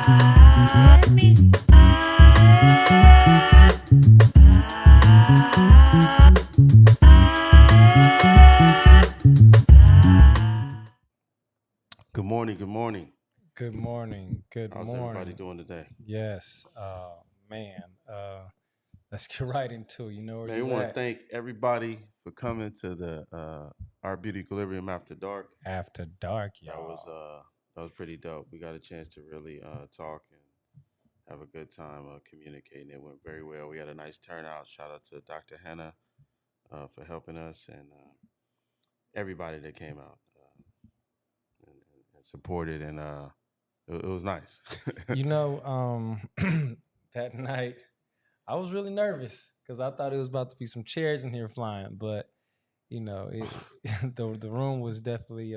Good morning. Good morning. Good morning. Good How's morning. everybody doing today? Yes. Man. Let's get right into it. You know where Man, we you want to at. thank everybody for coming to the Our Beauty Equilibrium After Dark. After dark, y'all. That was pretty dope. We got a chance to really talk and have a good time communicating. It went very well. We had a nice turnout. Shout out to Dr. Hannah for helping us and everybody that came out and supported. And it was nice. You know, that night I was really nervous because I thought it was about to be some chairs in here flying, but you know, the room was definitely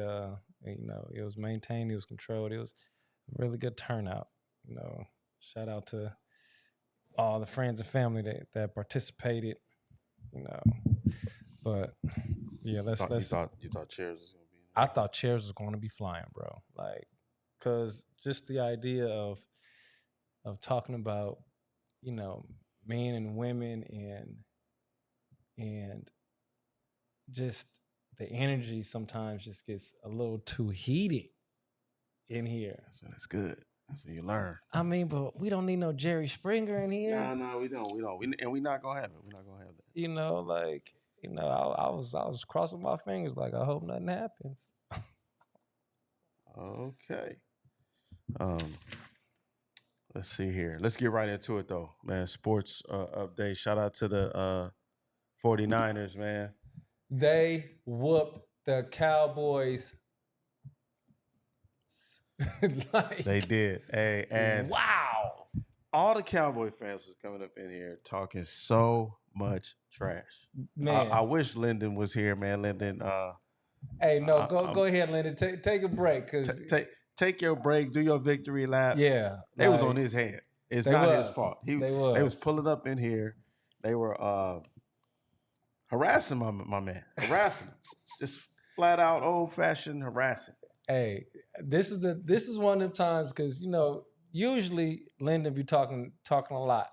it was maintained, it was controlled, it was a really good turnout. You know, shout out to all the friends and family that participated. You know, but yeah, let's. You thought chairs was gonna be in I there? thought chairs was going to be flying, bro. Like, cause just the idea of talking about, you know, men and women and just the energy sometimes just gets a little too heated in here. That's good. That's what you learn. I mean, but we don't need no Jerry Springer in here. No, we don't. And we're not gonna have it. We're not gonna have that. You know, like, you know, I was crossing my fingers, like I hope nothing happens. Okay. Let's see here. Let's get right into it though, man. Sports update. Shout out to the 49ers, man. They whooped the Cowboys. Like, They did. Hey, and wow. all the Cowboy fans was coming up in here talking so much trash. Man. I wish Lynden was here, man. Lynden, hey, no, go ahead, Lynden. Take a break, cause take your break, do your victory lap. yeah, they was on his head. It's not his fault. They was pulling up in here. They were harassing my man, harassing him. Just flat out old fashioned harassing. Hey, this is one of them times because, you know, usually Lynden be talking a lot,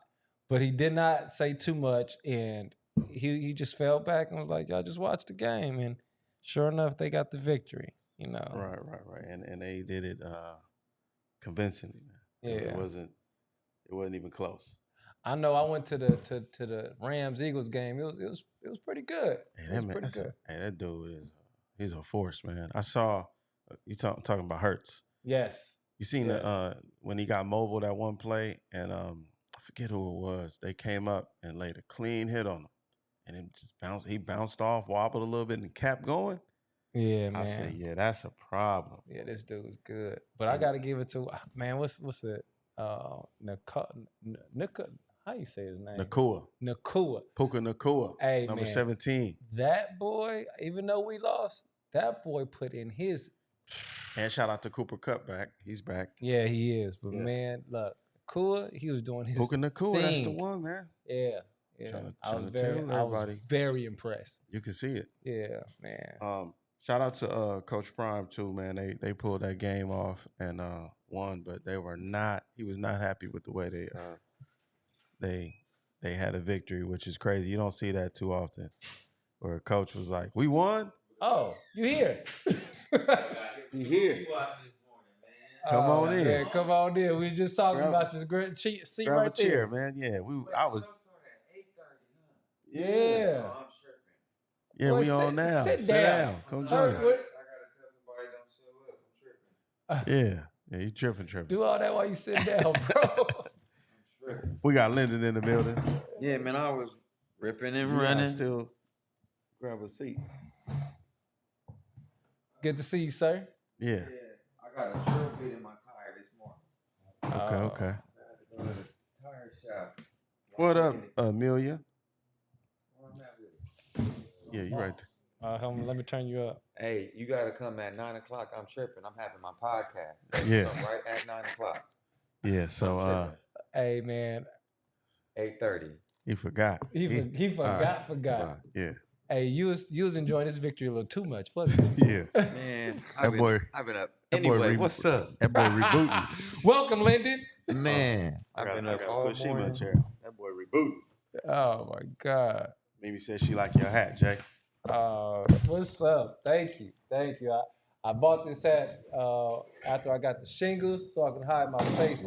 but he did not say too much, and he just fell back and was like, y'all just watch the game, and sure enough, they got the victory. You know, right, and they did it convincingly, man. Yeah, it wasn't even close. I know. I went to the Rams Eagles game. It was pretty good. Hey, it was pretty good. That dude he's a force, man. I saw you talking about Hurts. Yes. You seen when he got mobile that one play, and I forget who it was. They came up and laid a clean hit on him, and it just bounced. He bounced off, wobbled a little bit, and kept going. Yeah, man. I said, yeah, that's a problem. Yeah, this dude was good, but I got to give it to man. What's it? How you say his name? Nakua. Puka Nakua. Hey, number man, 17. That boy, even though we lost, that boy put in his. And shout out to Cooper Cup back. He's back. Yeah, he is. But man, look, Nakua, he was doing his Puka Nakua, that's the thing. one, man. Yeah. I was very impressed. You can see it. Yeah, man. Shout out to Coach Prime too, man. They pulled that game off and won, but he was not happy with the way they had a victory, which is crazy. You don't see that too often. Where a coach was like, "We won." Oh, you here? You here? Come on in. Man, come on in. We was just talking about this great seat grab right a chair, there. man. Yeah, I was. Yeah. Yeah, Boy, we on now. Sit down. Come join us. Yeah, you tripping. Do all that while you sit down, bro. We got Lynden in the building. Yeah, man, I was ripping and running. Still grab a seat. Good to see you, sir. Yeah. I got a drill bit in my tire this morning. Okay. I had to go to the tire shop. What up, Amelia? Yeah, you right there. Let me turn you up. Hey, you got to come at 9 o'clock. I'm tripping. I'm having my podcast. Yeah. So right at 9 o'clock. Yeah, so hey, man. 8:30. he forgot. He forgot. Yeah. Hey, you was enjoying this victory a little too much, wasn't it? Yeah. Man, That boy. I've been up. That boy Anyway, what's up? That boy rebooting. Welcome, Lynden. Man, I I've gotta, been I up gotta all put Shima in morning. a chair. That boy rebooting. Oh my God. Mimi said she like your hat, Jay. What's up? Thank you. I bought this hat after I got the shingles so I can hide my face.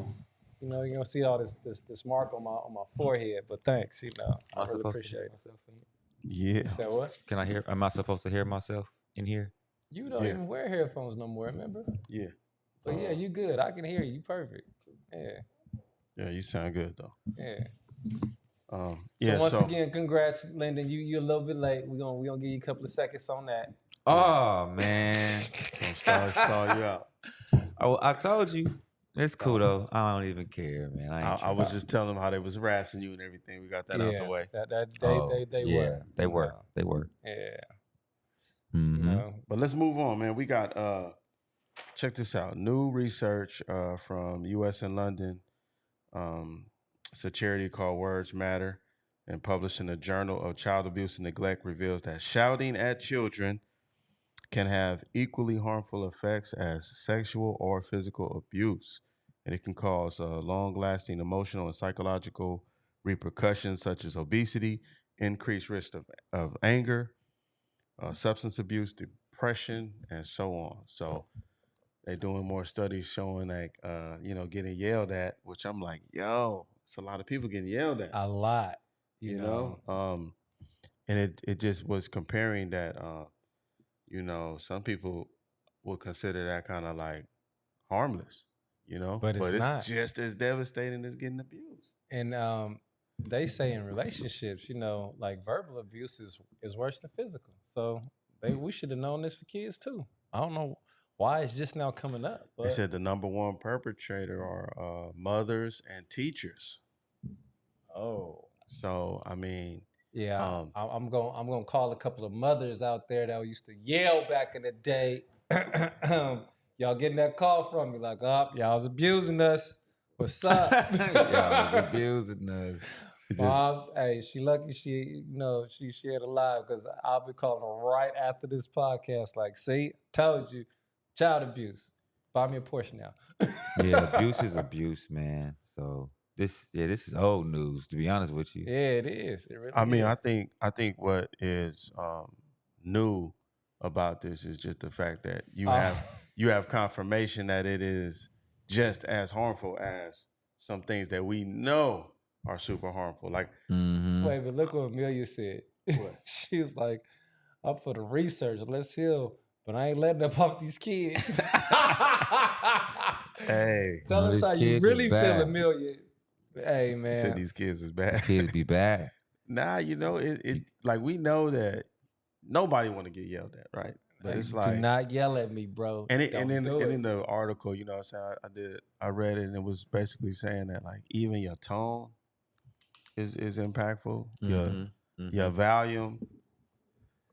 You know, you don't see all this mark on my forehead, but thanks. You know, I really appreciate it. myself in here? Yeah. You said what? Can I hear? Am I supposed to hear myself in here? You don't Yeah. even wear headphones no more, remember? Yeah. But yeah, you good. I can hear you. You perfect. Yeah, Yeah, you sound good though. yeah. Yeah. So once again, congrats, Lynden. You a little bit late. We gonna give you a couple of seconds on that. Oh man, Don't stall you out. I told you. It's cool though. I don't even care, man. I was just telling them how they was harassing you and everything. We got that out the way. They yeah, were. they you were. know. They were. Yeah. Mm-hmm. You know. But let's move on, man. We got check this out. New research from US and London. It's a charity called Words Matter, and published in the Journal of Child Abuse and Neglect reveals that shouting at children can have equally harmful effects as sexual or physical abuse. And it can cause long-lasting emotional and psychological repercussions such as obesity, increased risk of anger, substance abuse, depression, and so on. So they're doing more studies showing like, getting yelled at, which I'm like, yo, it's a lot of people getting yelled at. A lot. You know? And it just was comparing that, some people would consider that kind of like harmless, But it's not. Just as devastating as getting abused. And they say in relationships, like verbal abuse is worse than physical. So we should have known this for kids too. I don't know why it's just now coming up. But They said the number one perpetrator are mothers and teachers. Oh. So I mean, yeah, I'm gonna call a couple of mothers out there that used to yell back in the day. Y'all getting that call from me like, y'all was abusing us. What's up? Y'all was abusing us. Moms, hey, she lucky she had a live because I'll be calling her right after this podcast. Like, see, told you, child abuse. Buy me a Porsche now. Yeah, abuse is abuse, man. So this is old news, to be honest with you. Yeah, it is. It really I mean, is. I think what is new about this is just the fact that you have confirmation that it is just as harmful as some things that we know are super harmful. Like, wait, but look what Amelia said. What? She was like, "I'm for the research. Let's heal, but I ain't letting up off these kids." hey, tell us how you really feel, Amelia. Hey, man, said these kids is bad. These kids be bad. Nah, it like we know that nobody want to get yelled at, right? But it's like, do not yell at me, bro. And in the article, I read it, and it was basically saying that like even your tone is impactful. Your volume,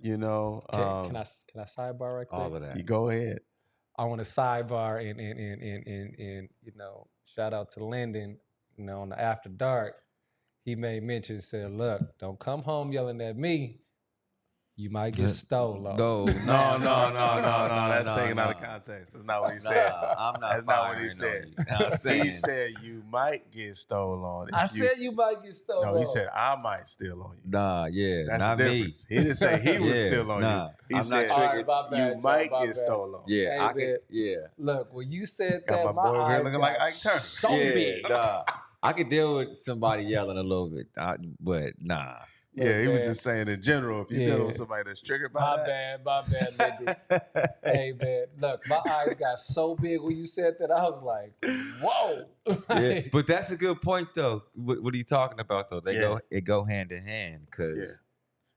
Can I sidebar right quick? All of that. You go ahead. I want to sidebar and shout out to Lynden. On the After Dark, he made mention, said, "Look, don't come home yelling at me. You might get stolen." No. That's taken out of context. That's not what he said. I'm not. That's not what he said. He said you might get stolen on. I said you might get stolen. No, he said I might steal on you. Nah, yeah, That's not the me. difference. He didn't say he was still on you. He I'm said not triggered. you might get stolen. Yeah, Hey, I could. Yeah, look, when you said Got that, my boy over here eyes looking got like Ike Turner. so yeah, big. nah. I could deal with somebody yelling a little bit, but nah. Yeah, he was just saying in general, if you're dealing with somebody that's triggered by My bad, Lynden. Hey, man, look, my eyes got so big when you said that. I was like, whoa. Yeah, but that's a good point, though. What are you talking about, though? It go hand in hand, because.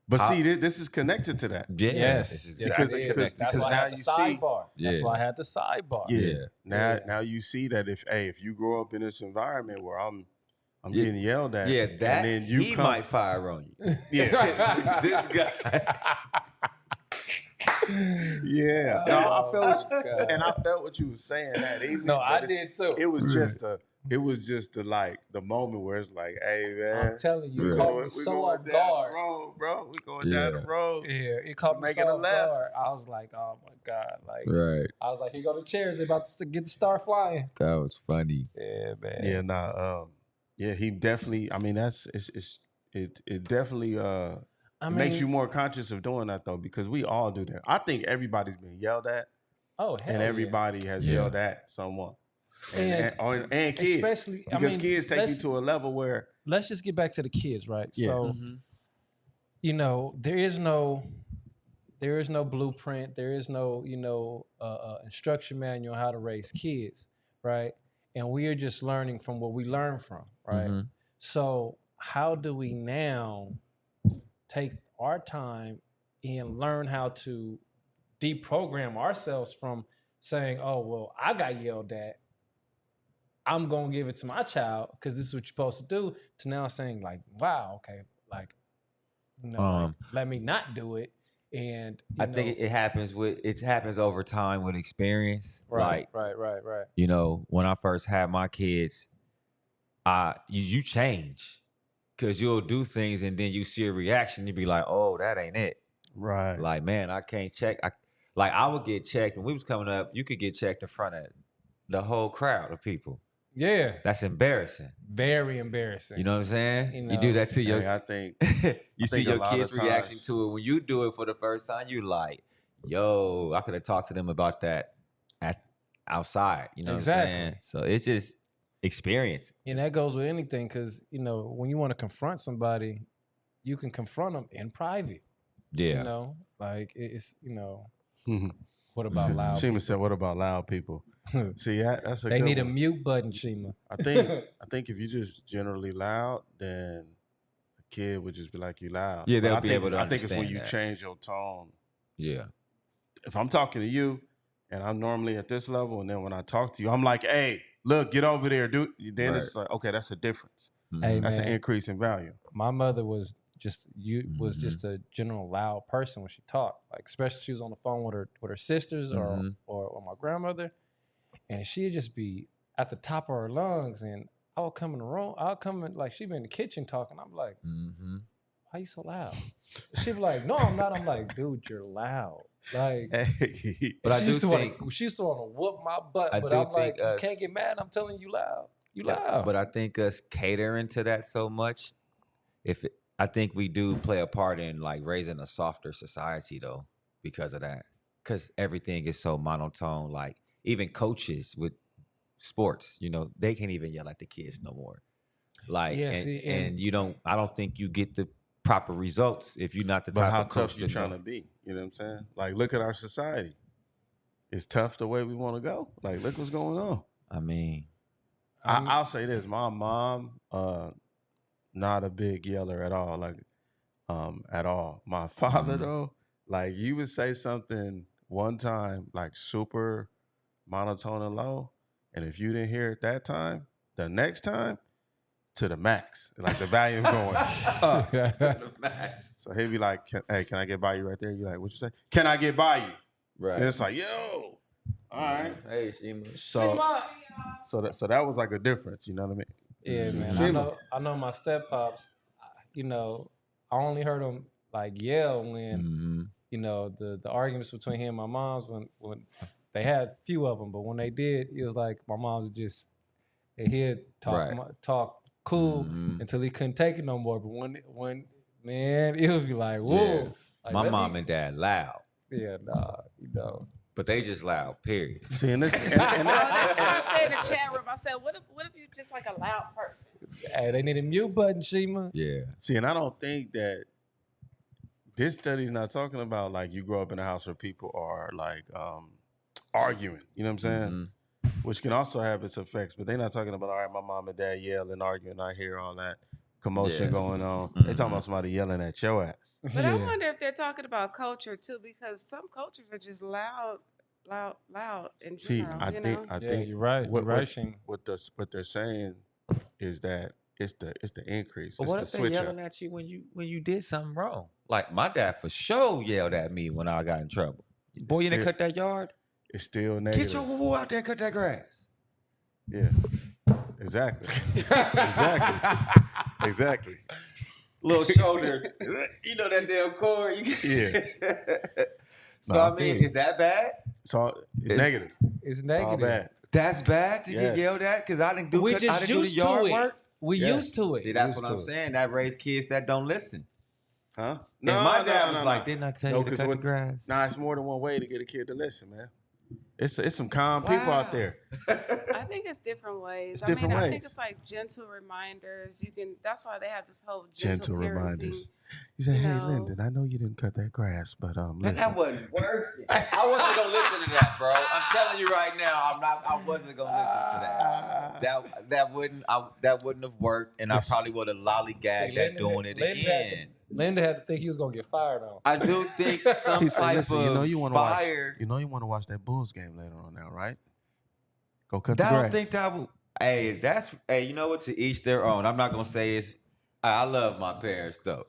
But see, this is connected to that. Yeah. Yes, because that's why I had the sidebar. That's why I had the sidebar. Yeah. Now you see that if you grow up in this environment where I'm getting yelled at. Yeah, that and then he might fire on you. Yeah. This guy. Yeah. No, I felt what you were saying that evening. No, I did too. It was just It was just the moment where it's like, hey man, I'm telling you, Yeah. it caught me so off down guard. the road, bro. We going down the Yeah. road. Yeah, it caught me making so a off left. guard. I was like, oh my God. Like, Right. I was like, here go the chairs. They're about to get the start flying. That was funny. Yeah, man. Yeah, nah. Yeah, he definitely. I mean, it definitely makes you more conscious of doing that though, because we all do that. I think everybody's been yelled at, Oh, hell and everybody has Yeah. yelled at someone, And and kids, especially, because kids take you to a level where. Let's just get back to the kids, right? Yeah. So, you know, there is no blueprint. There is no, instruction manual on how to raise kids, right? And we are just learning from what we learn from, right? Mhm. So how do we now take our time and learn how to deprogram ourselves from saying, oh, well, I got yelled at, I'm going to give it to my child because this is what you're supposed to do, to now saying like, wow, okay, like, like, let me not do it. And I think it happens over time with experience. right. You know, when I first had my kids, you change because you'll do things and then you see a reaction. You be like, oh, that ain't it. Right. Like, man, I can't check. I would get checked when we was coming up. You could get checked in front of the whole crowd of people. Yeah. That's embarrassing. Very embarrassing. You know what I'm saying? You You do that to your. I think you see think a your lot kids' of reaction times- to it when you do it for the first time. You like, yo, I could have talked to them about that outside. You know Exactly. what I'm saying? So it's just experience. And that goes with anything because, when you want to confront somebody, you can confront them in private. Yeah. You know, like it's, what about loud Shima people? said, "What about loud people?" See, that's a. They good need a one. mute button, Shima. I think if you just generally loud, then a kid would just be like, "You loud." Yeah, But they'll I be think, able to I think it's when understand you that. change your tone. Yeah. If I'm talking to you, and I'm normally at this level, and then when I talk to you, I'm like, "Hey, look, get over there, dude." Then it's like, okay, that's a difference. Hey, That's man, an increase in value. my mother was just a general loud person when she talked. Like, especially she was on the phone with her sisters or my grandmother, and she'd just be at the top of her lungs. And I would come in the room. I'll come in, like, she'd be in the kitchen talking. I'm like, why you so loud? She'd be like, no, I'm not. I'm like, dude, you're loud. Like, But I she do used to think she used to want to whoop my butt, but I'm like, you can't get mad. I'm telling you loud. You loud. But I think us catering to that so much, I think we do play a part in like raising a softer society though, because of that. Because everything is so monotone. Like even coaches with sports, they can't even yell at the kids no more. Like, and you don't. I don't think you get the proper results if you're not the type how of coach tough you trying to be? You know what I'm saying? Like, look at our society. It's tough the way we want to go. Like, look what's going on. I mean, I'll say this: my mom, not a big yeller at all. Like, at all. My father, though, like, you would say something one time, like super monotone and low, and if you didn't hear it that time, the next time, to the max. Like the volume going up to the max. So he'd be like, hey, can I get by you right there? You're like, what you say? Can I get by you? right. And it's like, yo, all right. Hey, Shima. So that was like a difference, you know what I mean? Yeah, man. I know my step pops, I only heard him like yell when, the arguments between him and my mom's when they had a few of them, but when they did, it was like my mom's would just, he'd talk cool until he couldn't take it no more. But when man, it would be like, whoa. Yeah. Like, my mom and dad loud. Yeah, But they just loud, period. See, and that's what I said in the chat room. I said, what if you just like a loud person? Hey, they need a mute button, Shima. Yeah. See, and I don't think that this study's not talking about like you grow up in a house where people are like arguing. You know what I'm saying? Which can also have its effects, but they're not talking about, all right, my mom and dad yelling, arguing, I hear all that commotion going on. They're talking about somebody yelling at your ass. But I wonder if they're talking about culture too, because some cultures are just loud in general. See, I think you're right. What they're saying is that it's the increase. But what if they're yelling at you when you did something wrong? Like my dad for sure yelled at me when I got in trouble. Boy, you didn't cut that yard? It's still negative. Get your woo out there and cut that grass. Yeah. Exactly. Exactly. Little shoulder. You know that damn cord. Yeah. So No, I I feel mean, you. is that bad? It's negative. It's It's all negative. bad. That's bad to get Yes. yelled at because I didn't do We I just didn't do the used to yard it. work. We Yes. used to it. See, that's Used what to I'm it. saying. That raised kids that don't listen. Huh? And my dad was like, "Didn't I tell you to cut the grass?" Nah, it's more than one way to get a kid to listen, man. It's some calm people out there. I think it's different ways. It's different I think ways. it's like gentle reminders. You can. That's why they have this whole gentle parenting. reminders. You say, you "Hey, know. Lyndon, I know you didn't cut that grass, but Man, listen." that wasn't working. I wasn't gonna listen to that, bro. I'm telling you right now, I wasn't gonna listen to that. That wouldn't have worked, and I probably would have lollygagged at doing it again. Linda had to think he was gonna get fired on. I do think some He said, type "Listen, of you know you want to fire. watch. You know you want to watch that Bulls game later on now, right? Go cut I the grass." don't think that would. Hey, you know what? To each their own. I'm not gonna say it's. I love my parents though.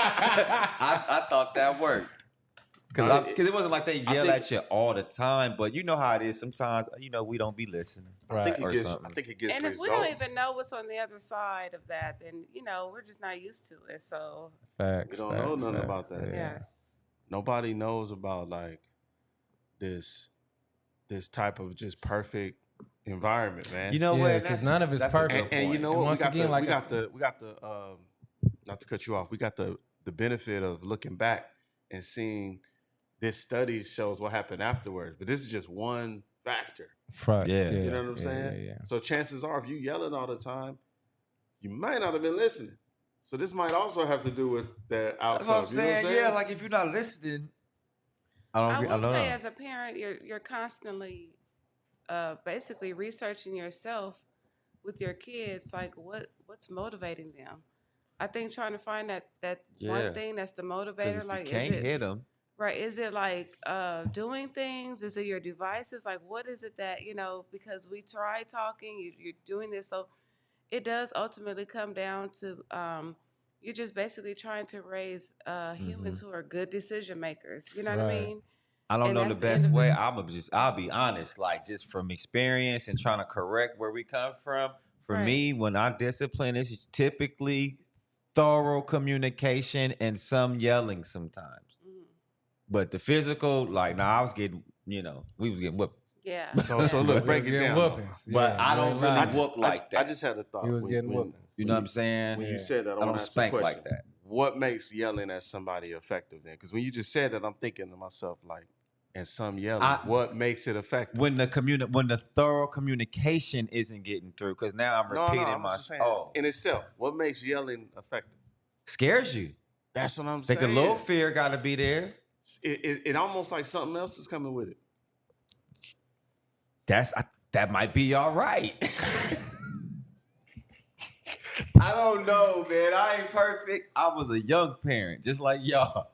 I thought that worked because it wasn't like they yell at you all the time, but you know how it is. Sometimes we don't be listening. I think Or it gets. something. I think it gets And if results. we don't even know what's on the other side of that, then we're just not used to it. So Facts. We don't know nothing about that. Yeah. yes, Nobody knows about like this type of just perfect environment, man. You know Yeah, what? because none of it's that's a good perfect. And you point. know And what? once again, like we got the not to cut you off. We got the benefit of looking back and seeing this study shows what happened afterwards. But this is just one factor. Facts. Yeah. You know what I'm saying? Yeah. So chances are, if you yelling all the time, you might not have been listening. So this might also have to do with the outcome. That's what I'm You know what saying. Yeah, like if you're not listening, I I will don't say know. as a parent, you're constantly basically researching yourself with your kids, like what's motivating them. I think trying to find that Yeah. one thing that's the 'Cause motivator, if like you can't is it hit them. right? Is it like doing things? Is it your devices? Like what is it that Because we try talking, you're doing this, so it does ultimately come down to you're just basically trying to raise humans who are good decision makers. You know what I Right. mean? I don't And know the that's the end best of way. it. I'll be honest, like just from experience and trying to correct where we come from. For Right. me, when I discipline, it's typically thorough communication and some yelling sometimes. Mhm. But the physical, like, I was getting, we was getting whooped. Yeah. So look, break it down. Whoopings. But Yeah, I you don't ain't really lying. whoop like that. I just had a thought. He was getting whoopings. You know what I'm saying? When Yeah. you said that, I I want don't to ask spank you a like question. that. What makes yelling at somebody effective then? Because when you just said that, I'm thinking to myself like, and some yelling, what makes it effective? When the thorough communication isn't getting through, because now I'm repeating I'm just saying, in itself, what makes yelling effective? Scares you. That's what I'm Think saying. a little fear got to be there. It almost like something else is coming with it. That might be all right. I don't know, man. I ain't perfect. I was a young parent, just like y'all.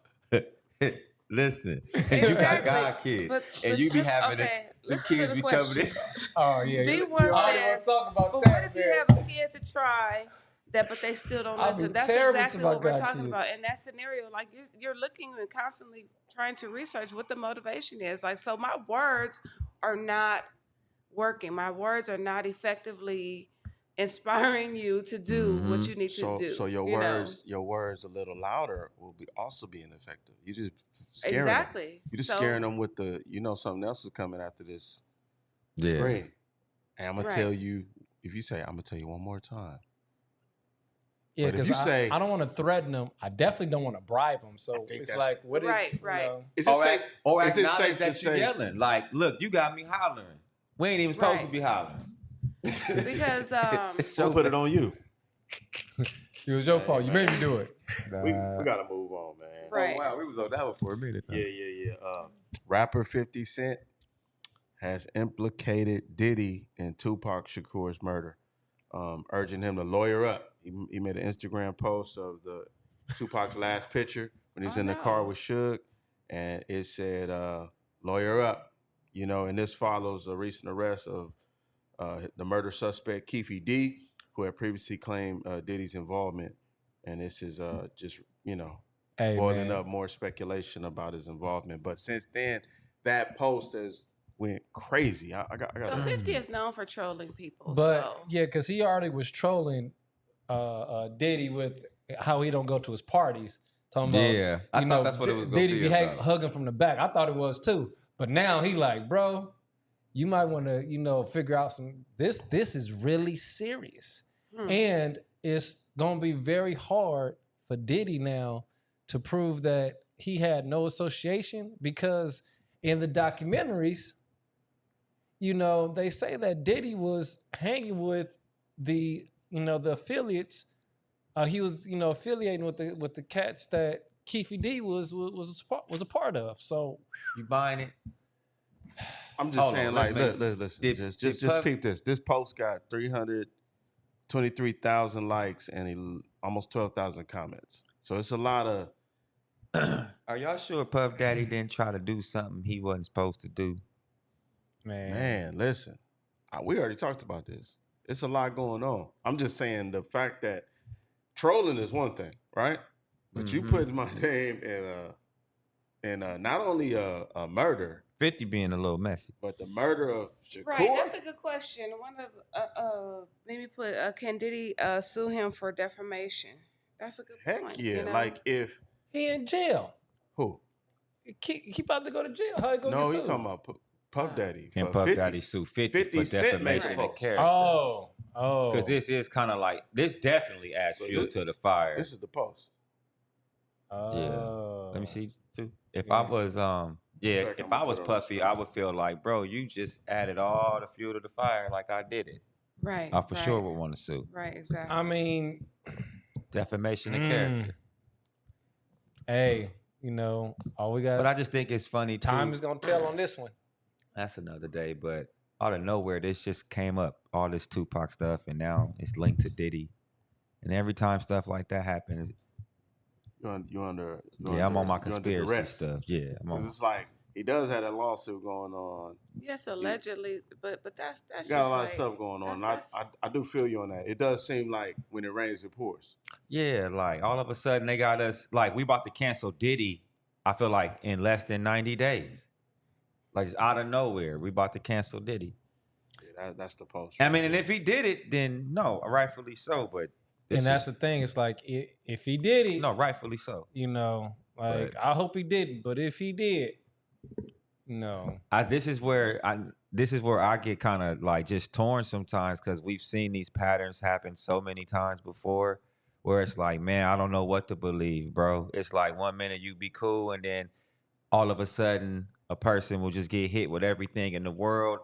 Listen, and you got Exactly. God kids, But and you be just- having okay, the listen to kids the be coming in. question. Oh yeah. D1 You already wanna says, talk about but that, what if you man. have a kid to try that, but they still don't I'll listen? be That's terrible exactly to my what we're God talking kids. about. In that scenario, like you're looking and constantly trying to research what the motivation is. Like, so my words are not working. My words are not effectively inspiring you to do what you need to do. So your you know? words a little louder will also be ineffective. You just scaring Exactly. them. You just So- scaring them with something else is coming after this Yeah. screen. And I'm gonna Right. tell you, if you say, I'm gonna tell you one more time. Yeah, But if because you say- I don't want to threaten them. I definitely don't want to bribe them. So think it's that's- like, what is Right, you right. know? Is it safe? Or is it acknowledge safe to that you're say? yelling. Like, look, you got me hollering. We ain't even supposed to Right. be hollering. Because I'll put it on you. It was your fault. You made me do it. We gotta move on, man. Right. Oh, wow, we was on that one for a minute. Yeah. Rapper 50 Cent has implicated Diddy in Tupac Shakur's murder, urging him to lawyer up. He made an Instagram post of the Tupac's last picture when he was Oh, in the car no. with Suge, and it said, lawyer up. And this follows a recent arrest of the murder suspect, Keefe D, who had previously claimed Diddy's involvement. And this is just, Hey, boiling man. up more speculation about his involvement. But since then, that post has went crazy. I got. So 50 is known for trolling people. But so. yeah, because he already was trolling Diddy with how he don't go to his parties. Talking Yeah, about, I thought that's what it was gonna Diddy be about. hugging from the back. I thought it was too. But now he like, bro, you might want to, figure out some. This is really serious, and it's gonna be very hard for Diddy now to prove that he had no association, because in the documentaries, they say that Diddy was hanging with the affiliates. He was, affiliating with the cats that Keefy D was a part of. So You buying it? I'm just saying, like, listen, just Puff- peep this. This post got 323,000 likes and almost 12,000 comments. So it's a lot of. Are y'all sure Puff Daddy didn't try to do something he wasn't supposed to do? Man, listen, we already talked about this. It's a lot going on. I'm just saying the fact that trolling is one thing, right? But you putting my name in not only a murder, 50 being a little messy, but the murder of Shakur. Right, that's a good question. One of maybe put can Diddy sue him for defamation? That's a good point. Heck yeah! Like if he in jail, who? He about to go to jail. How he go? No, get he sued? talking about Puff Daddy. and Puff Daddy sue 50 for defamation of character. Oh, because this is kind of like this definitely adds fuel to the fire. This is the post. Oh, let me see too. If I was if I was Puffy, I would feel like, bro, you just added all the fuel to the fire, like I did it. Right. I for sure would want to sue. Right. Exactly. I mean, defamation of character. Hey, all we got. But I just think it's funny. Time is gonna tell on this one. That's another day. But out of nowhere, this just came up. All this Tupac stuff, and now it's linked to Diddy. And every time stuff like that happens, I'm on my conspiracy stuff. Yeah, it's like he does have a lawsuit going on. Yes, allegedly, but that's got a lot of stuff going on. I do feel you on that. It does seem like when it rains, it pours. Yeah, like all of a sudden they got us like we about to cancel Diddy. I feel like in less than 90 days, like it's out of nowhere, we about to cancel Diddy. Yeah, that's the post. I mean, and if he did it, then no, rightfully so. But that's the thing. It's like if he did it, no, rightfully so. I hope he didn't. But if he did, no. This is where I get kind of like just torn sometimes, because we've seen these patterns happen so many times before, where it's like, man, I don't know what to believe, bro. It's like 1 minute you be cool, and then all of a sudden a person will just get hit with everything in the world,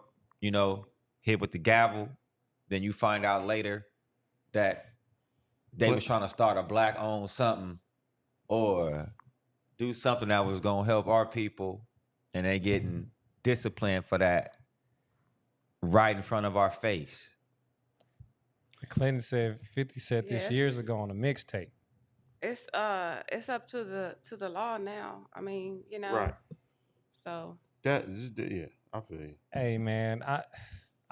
hit with the gavel. Then you find out later that they was trying to start a black-owned something or do something that was going to help our people, and they getting disciplined for that right in front of our face. Clinton said 50 said this years ago on a mixtape. It's up to the law now. I mean, Right. So I feel you. Hey man, I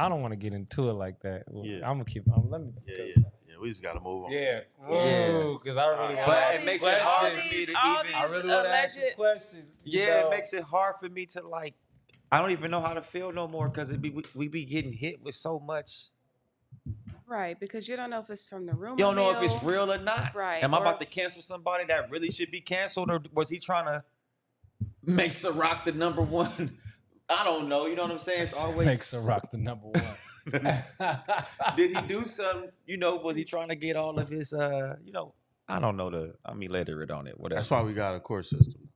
don't want to get into it like that. Yeah. I'm gonna keep. Let me. Yeah, we just gotta move on. Yeah. Because I really want. But it makes it hard for me to even. I really want to ask you questions. It makes it hard for me to like. I don't even know how to feel no more, because we be getting hit with so much. Right, because you don't know if it's from the rumor. You don't know if it's real or not. Right. Am I about to cancel somebody that really should be canceled, or was he trying to make Ciroc the number one? I don't know. You know what I'm saying? It's always make Ciroc the number one. Did he do something? Was he trying to get all of his? I don't know. I'm illiterate on it. Whatever. That's why we got a court system.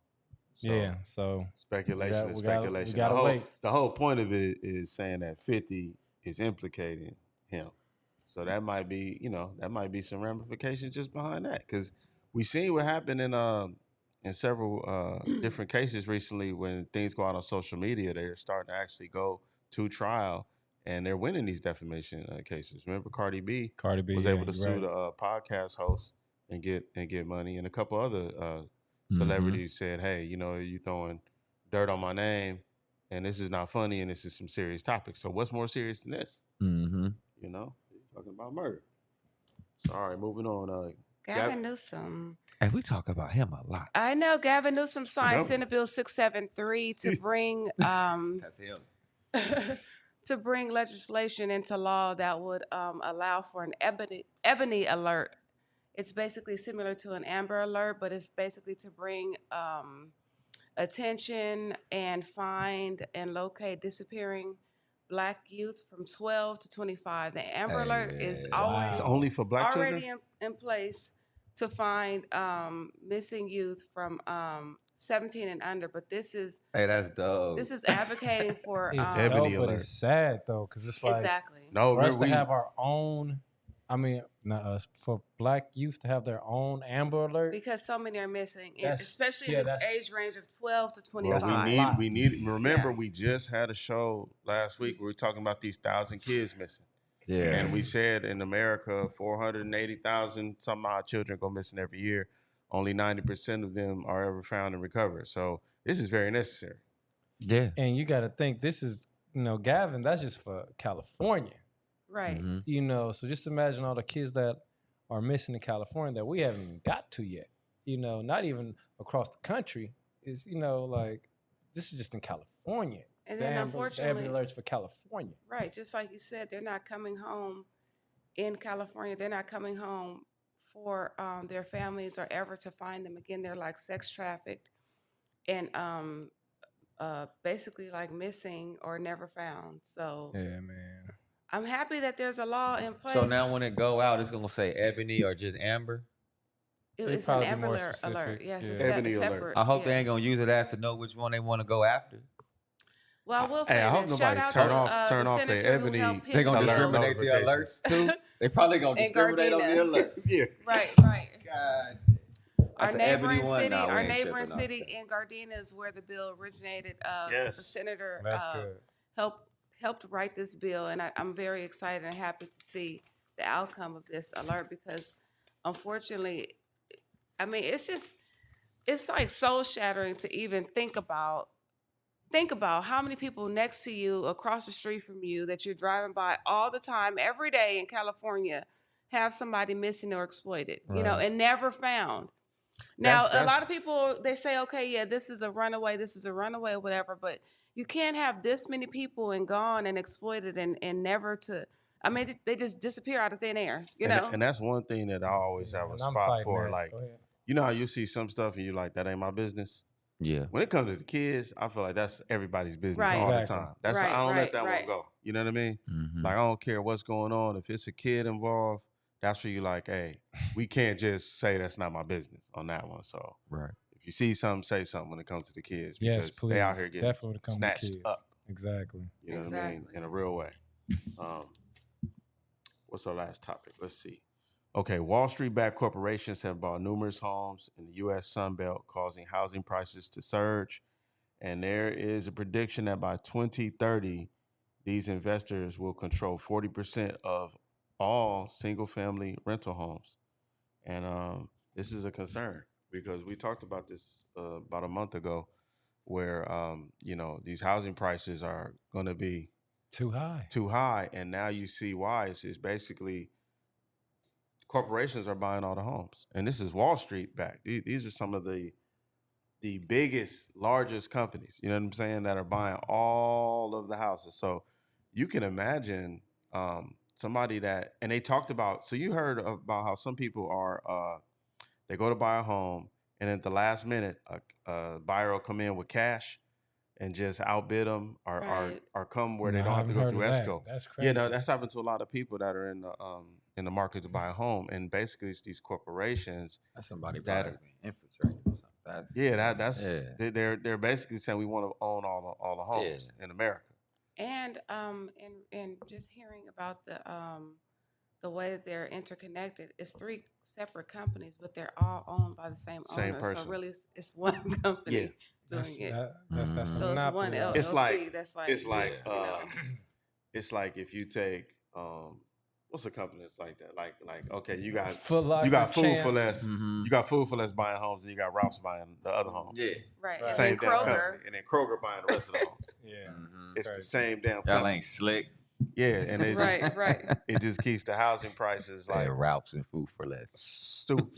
So speculation is speculation. We gotta wait. The whole point of it is saying that 50 is implicating him. So that might be, some ramifications just behind that, because we seen what happened in several different cases recently. When things go out on social media, they're starting to actually go to trial, and they're winning these defamation cases. Remember, Cardi B was able to sue the podcast host and get money, and a couple other celebrities said, "Hey, you throwing dirt on my name, and this is not funny, and this is some serious topics. So what's more serious than this? Mm-hmm. Talking about murder." So, all right, moving on. Gavin Newsom. And we talk about him a lot. I know Gavin Newsom signed Senate Bill 673 to bring That's him. to bring legislation into law that would allow for an ebony alert. It's basically similar to an Amber Alert, but it's basically to bring attention and find and locate disappearing Black youth from 12 to 25. The Amber Alert is always It's only for Black already children? in place to find missing youth from 17 and under. But this is Hey, that's dope. advocating for It's Ebony dope, but alert. it's sad though, because it's like exactly. No, for us to we have our own. I mean, not us. For Black youth to have their own Amber Alert. Because so many are missing, and That's- especially yeah, in the that's- age range of 12 to well, 25. we need. Remember, we just had a show last week where we were talking about these 1,000 kids missing. Yeah. And we said in America, 480,000 some odd children go missing every year. Only 90% of them are ever found and recovered. So this is very necessary. Yeah. And you got to think this is, Gavin. That's just for California. Right. Mhm. So just imagine all the kids that are missing in California that we haven't even got to yet. Not even across the country. Is like this is just in California. And then unfortunately, Amber Alerts for California. right, just like you said, they're not coming home in California. They're not coming home for their families or ever to find them again. They're like sex trafficked and basically like missing or never found. So Yeah, man. I'm happy that there's a law in place. So now when it go out, it's gonna say Ebony or just Amber. It's probably an be more Amber Alert. specific, Yes, yeah. it's Ebony alert. separate. I hope yeah. they ain't gonna use it as to know which one they want to go after. Well, I will say Hey, I hope this. Shout nobody out turn to off- turn the off the senator who Ebony- helped They gonna Alert discriminate the notifications. alerts too. They probably gonna And discriminate on the Gardena. alerts. Yeah. Right. God. Our That's an Ebony neighboring one. city, Nah, we our ain't neighboring tripping on city that. in Gardena is where the bill originated. Yes. The senator That's good. helped write this bill, and I'm very excited and happy to see the outcome of this alert because, unfortunately, I mean, it's like soul shattering to even think about how many people next to you, across the street from you, that you're driving by all the time, every day in California, have somebody missing or exploited, Right. and never found. Now, That's- a lot of people, they say, okay, yeah, this is a runaway, or whatever, but you can't have this many people and gone and exploited and never to, I mean, they just disappear out of thin air, And that's one thing that I always have a And I'm spot fighting for. that. Like, Go ahead. you know how you see some stuff and you're like, that ain't my business? Yeah. When it comes to the kids, I feel like that's everybody's business Right. all Exactly. the time. That's Right, I don't right, let that right. one go. You know what I mean? Mhm. Like I don't care what's going on. If it's a kid involved, that's where you like, hey, we can't just say that's not my business on that one. So Right. if you see something, say something when it comes to the kids. Yes, Because please. they out here getting Definitely when it comes to snatched kids. up. Exactly. You know what I mean? Exactly. In a real way. What's our last topic? Let's see. Okay, Wall Street-backed corporations have bought numerous homes in the U.S. Sun Belt, causing housing prices to surge. And there is a prediction that by 2030, these investors will control 40% of all single-family rental homes. And this is a concern because we talked about this about a month ago, where these housing prices are going to be Too high. too high, and now you see why. It's basically corporations are buying all the homes, and this is Wall Street back. These are some of the biggest, largest companies. You know what I'm saying, that are buying all of the houses. So you can imagine somebody that, and they talked about. So you heard about how some people are they go to buy a home, and at the last minute, a buyer will come in with cash and just outbid them, Right. or come where No, they don't I have to haven't go heard through of that. escrow. That's crazy. Yeah, no, that's happened to a lot of people that are in the market to buy a home, and basically it's these corporations. That's somebody That- probably has been infiltrated or something. That's, That's Yeah. they're basically saying we want to own all the homes in America. And just hearing about the way that they're interconnected, it's 3 separate companies, but they're all owned by the same Same owner. person. So really, it's one company doing That's it. that's Mhm. a So it's one monopoly. LLC. It's like- that's like It's like Yeah. it's like if you take what's a company that's like that? Like okay, you got Foot Locker, you got Food for Champs. Less, Mhm. you got Food for Less buying homes, and you got Ralph's buying the other homes. Yeah. right. Right. Same And then damn Kroger. company, and then Kroger buying the rest of the homes. Yeah. Mhm. It's the Crazy. same damn Y'all company. ain't slick. Yeah, and it just Right. it just keeps the housing prices Like like Ralph's and Food for Less.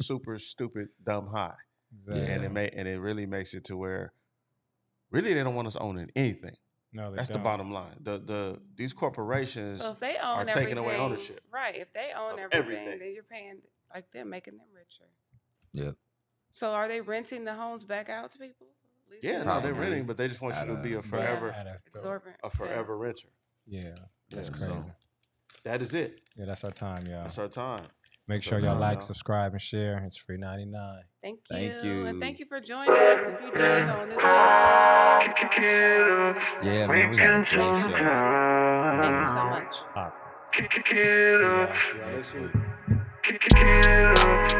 super stupid dumb high. Exactly. Yeah. And it really makes it to where really they don't want us owning anything. No, they That's the don't. bottom line. These corporations So if they are own taking everything, away ownership. right? If they own of everything, everything. then you're paying like them, making them richer. Yep. So are they renting the homes back out to people? Yeah, no, they're renting, but they just want you to be a forever, exorbitant, a forever renter. Yeah, that's Yeah, crazy. so that is it. Yeah, that's our time, y'all. That's our time. Make That's sure our y'all time, like, y'all. subscribe, and share. It's free 99. Thank you. Thank you. And thank you for joining us. If you did on this past Saturday, show, I really enjoyed Yeah, our man, we had a great conversation. show. Everybody. Thank you so much. Pop. See y'all next next week. week.